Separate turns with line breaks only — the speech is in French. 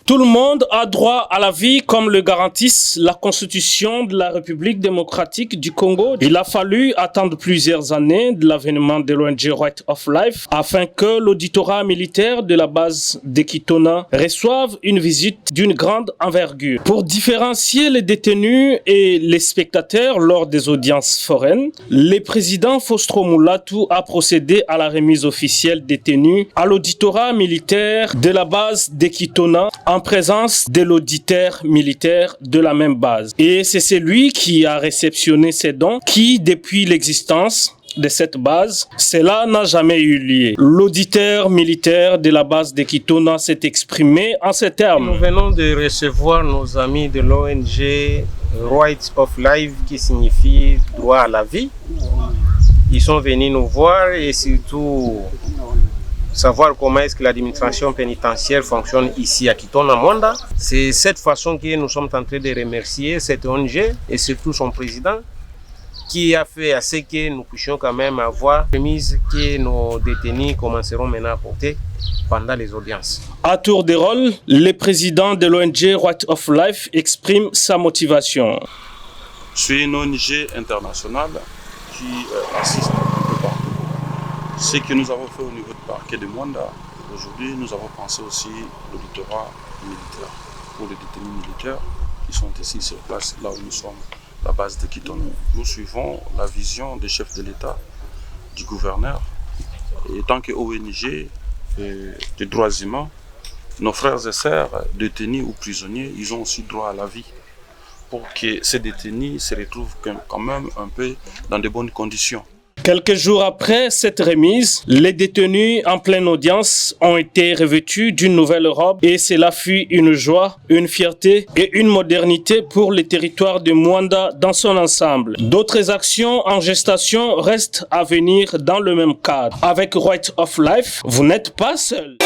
Tout le monde a droit à la vie comme le garantisse la Constitution de la République démocratique du Congo. Il a fallu attendre plusieurs années de l'avènement de l'ONG Right of Life afin que l'auditorat militaire de la base d'Ekitona reçoive une visite d'une grande envergure. Pour différencier les détenus et les spectateurs lors des audiences foraines, le président Faustin Moulatou a procédé à la remise officielle des détenus à l'auditorat militaire de la base d'Ekitona en présence de l'auditeur militaire de la même base. Et c'est celui qui a réceptionné ces dons qui, depuis l'existence de cette base, cela n'a jamais eu lieu. L'auditeur militaire de la base d'Ekitona s'est exprimé en ces termes.
Nous venons de recevoir nos amis de l'ONG Right of Life, qui signifie droit à la vie. Ils sont venus nous voir et surtout savoir comment est-ce que l'administration pénitentiaire fonctionne ici à Kitona Mwanda. C'est cette façon que nous sommes en train de remercier cette ONG et surtout son président qui a fait à ce que nous puissions quand même avoir remise que nos détenus commenceront maintenant à porter pendant les audiences.
À tour de rôle, le président de l'ONG Right of Life exprime sa motivation.
Je suis une ONG internationale qui assiste un peu partout. Ce que nous avons fait au niveau du parquet de Mwanda, aujourd'hui nous avons pensé aussi l'auditorat militaire pour les détenus militaires qui sont ici sur place, là où nous sommes, la base de Kitona. Nous suivons la vision des chefs de l'État, du gouverneur, et tant que ONG des droits humains, nos frères et sœurs détenus ou prisonniers, ils ont aussi droit à la vie pour que ces détenus se retrouvent quand même un peu dans de bonnes conditions.
Quelques jours après cette remise, les détenus en pleine audience ont été revêtus d'une nouvelle robe et cela fut une joie, une fierté et une modernité pour le territoire de Mwanda dans son ensemble. D'autres actions en gestation restent à venir dans le même cadre. Avec Right of Life, vous n'êtes pas seul.